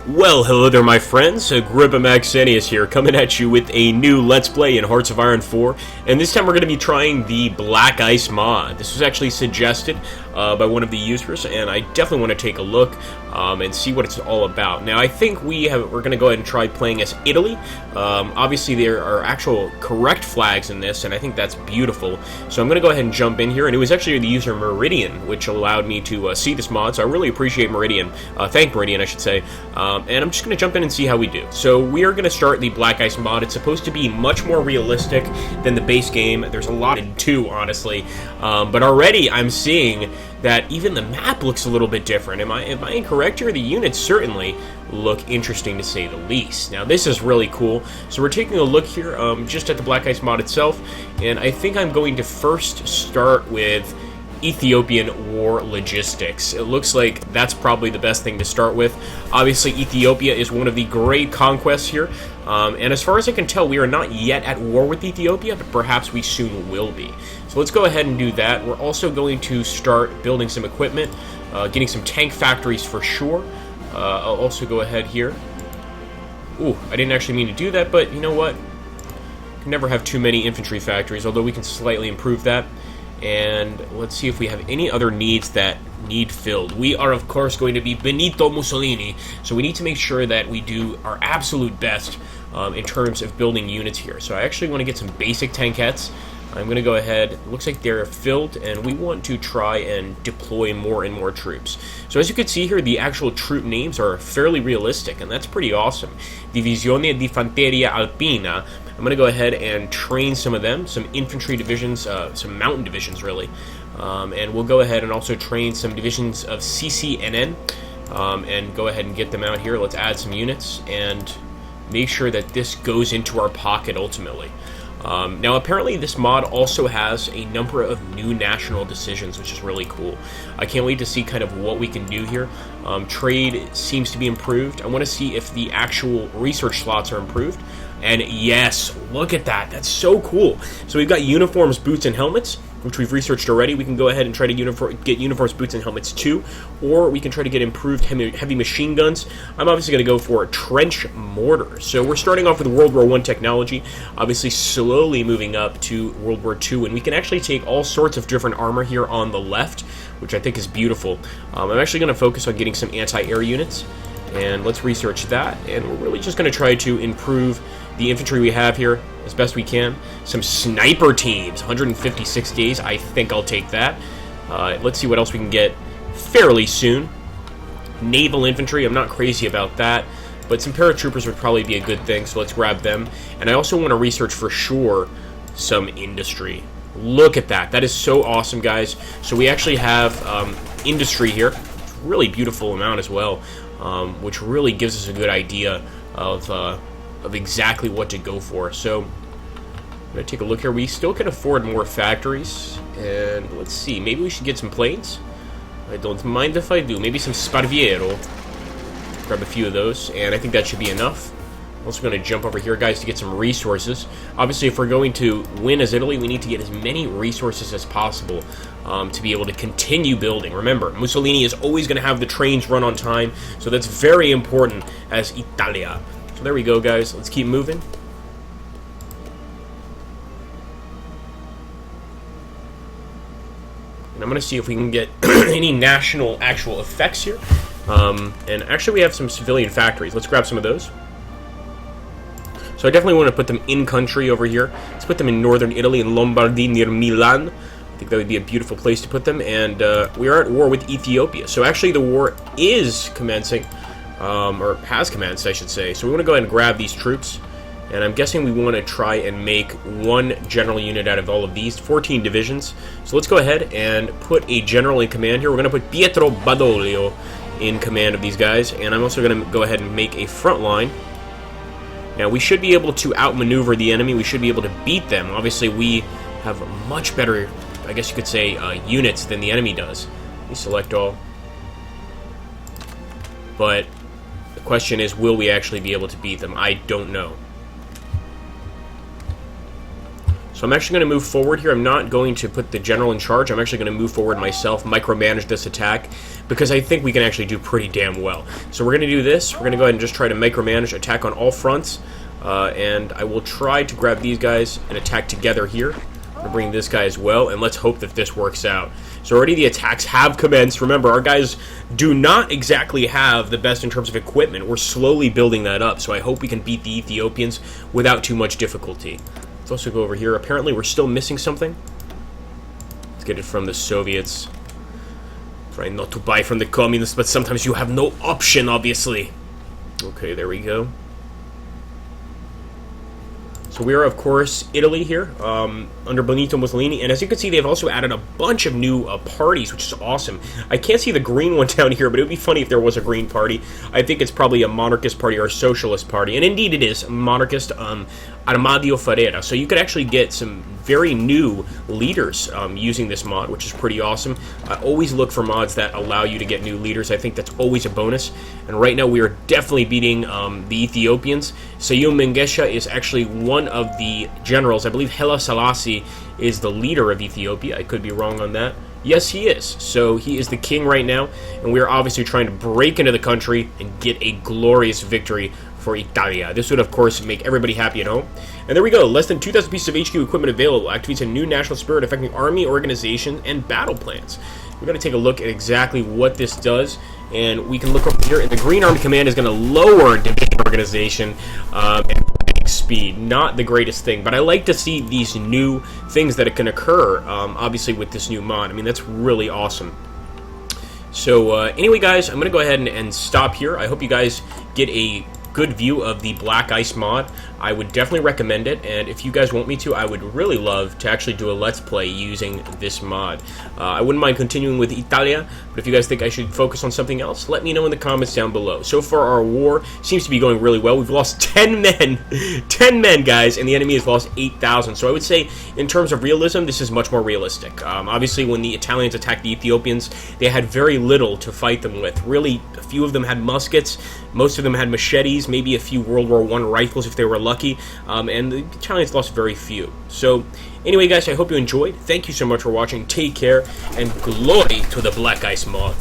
Well, hello there, my friends. Agrippa Maxenius here, coming at you with a new Let's Play in Hearts of Iron 4, and this time we're going to be trying the Black Ice mod. This was actually suggested by one of the users, and I definitely want to take a look and see what it's all about. Now, I think we're going to go ahead and try playing as Italy. Obviously, there are actual correct flags in this, and I think that's beautiful. So I'm going to go ahead and jump in here, and it was actually the user Meridian, which allowed me to see this mod, so I really appreciate Meridian. Thank Meridian, I should say. And I'm just going to jump in and see how we do. So we are going to start the Black Ice mod. It's supposed to be much more realistic than the base game. There's a lot in two, honestly. But already I'm seeing that even the map looks a little bit different. Am I incorrect here? The units certainly look interesting, to say the least. Now, this is really cool. So we're taking a look here just at the Black Ice mod itself. And I think I'm going to first start with Ethiopian war logistics. It looks like that's probably the best thing to start with. Obviously, Ethiopia is one of the great conquests here, and as far as I can tell, we are not yet at war with Ethiopia, but perhaps we soon will be. So let's go ahead and do that. We're also going to start building some equipment, getting some tank factories for sure. I'll also go ahead here. Ooh, I didn't actually mean to do that, but you know what? Can never have too many infantry factories, although we can slightly improve that. And let's see if we have any other needs that need filled. We are, of course, going to be Benito Mussolini, so we need to make sure that we do our absolute best in terms of building units here. So I actually want to get some basic tankettes. I'm going to go ahead. It looks like they're filled, and we want to try and deploy more and more troops. So as you can see here, the actual troop names are fairly realistic, and that's pretty awesome. Divisione di Fanteria Alpina. I'm going to go ahead and train some of them, some infantry divisions, some mountain divisions, really. And we'll go ahead and also train some divisions of CCNN and go ahead and get them out here. Let's add some units and make sure that this goes into our pocket ultimately. Now, apparently this mod also has a number of new national decisions, which is really cool. I can't wait to see kind of what we can do here. Trade seems to be improved. I want to see if the actual research slots are improved. And yes, look at that. That's so cool. So we've got uniforms, boots, and helmets, which we've researched already. We can go ahead and try to get uniforms, boots, and helmets too. Or we can try to get improved heavy machine guns. I'm obviously going to go for a trench mortar. So we're starting off with World War I technology, obviously slowly moving up to World War II. And we can actually take all sorts of different armor here on the left, which I think is beautiful. I'm actually going to focus on getting some anti-air units. And let's research that. And we're really just going to try to improve the infantry we have here as best we can. Some sniper teams, 156 days. I think I'll take that. Let's see what else we can get fairly soon. Naval infantry, I'm not crazy about that, but some paratroopers would probably be a good thing, so let's grab them. And I also want to research for sure some industry. Look at that. That is so awesome, guys. So we actually have industry here. Really beautiful amount as well, which really gives us a good idea of exactly what to go for. So I'm going to take a look here. We still can afford more factories, and let's see, maybe we should get some planes. I don't mind if I do. Maybe some Sparviero. Grab a few of those, and I think that should be enough. I'm also going to jump over here, guys, to get some resources. Obviously, if we're going to win as Italy, we need to get as many resources as possible to be able to continue building. Remember, Mussolini is always going to have the trains run on time, so that's very important as Italia. So there we go, guys. Let's keep moving. And I'm going to see if we can get any national actual effects here. And actually, we have some civilian factories. Let's grab some of those. So I definitely want to put them in country over here. Let's put them in northern Italy, in Lombardy, near Milan. I think that would be a beautiful place to put them. And we are at war with Ethiopia. So actually, the war is commencing. Or has commenced, I should say. So we want to go ahead and grab these troops. And I'm guessing we want to try and make one general unit out of all of these, 14 divisions. So let's go ahead and put a general in command here. We're going to put Pietro Badoglio in command of these guys. And I'm also going to go ahead and make a front line. Now, we should be able to outmaneuver the enemy. We should be able to beat them. Obviously, we have much better, I guess you could say, units than the enemy does. Let me select all. But the question is, will we actually be able to beat them? I don't know. So I'm actually going to move forward here. I'm not going to put the general in charge. I'm actually going to move forward myself, micromanage this attack, because I think we can actually do pretty damn well. So we're going to do this. We're going to go ahead and just try to micromanage, attack on all fronts, and I will try to grab these guys and attack together here. I'm going to bring this guy as well, and let's hope that this works out. So already the attacks have commenced. Remember, our guys do not exactly have the best in terms of equipment. We're slowly building that up, so I hope we can beat the Ethiopians without too much difficulty. Let's also go over here. Apparently, we're still missing something. Let's get it from the Soviets. Trying not to buy from the communists, but sometimes you have no option, obviously. Okay, there we go. So we are, of course, Italy here, under Benito Mussolini, and as you can see, they've also added a bunch of new parties, which is awesome. I can't see the green one down here, but it would be funny if there was a green party. I think it's probably a monarchist party or a socialist party, and indeed it is, monarchist, Armadio Ferreira. So you could actually get some very new leaders using this mod, which is pretty awesome. I always look for mods that allow you to get new leaders. I think that's always a bonus, and right now we are definitely beating the Ethiopians. Sayum Mengesha is actually one of the generals. I believe Haile Selassie is the leader of Ethiopia. I could be wrong on that. Yes, he is. So he is the king right now, and we are obviously trying to break into the country and get a glorious victory for Italia. This would, of course, make everybody happy at home. And there we go. Less than 2,000 pieces of HQ equipment available. Activates a new national spirit affecting army, organization, and battle plans. We're going to take a look at exactly what this does. And we can look over here. And the Green Army Command is going to lower division organization and speed. Not the greatest thing. But I like to see these new things that can occur, obviously, with this new mod. I mean, that's really awesome. So, anyway, guys, I'm going to go ahead and stop here. I hope you guys get a good view of the Black Ice mod. I would definitely recommend it, and if you guys want me to, I would really love to actually do a Let's Play using this mod. I wouldn't mind continuing with Italia, but if you guys think I should focus on something else, let me know in the comments down below. So far, our war seems to be going really well. We've lost 10 men. 10 men, guys, and the enemy has lost 8,000. So I would say, in terms of realism, this is much more realistic. Obviously, when the Italians attacked the Ethiopians, they had very little to fight them with. Really, a few of them had muskets. Most of them had machetes, maybe a few World War I rifles if they were lucky, and the Italians lost very few. So, anyway, guys, I hope you enjoyed. Thank you so much for watching. Take care, and glory to the Black Ice mod.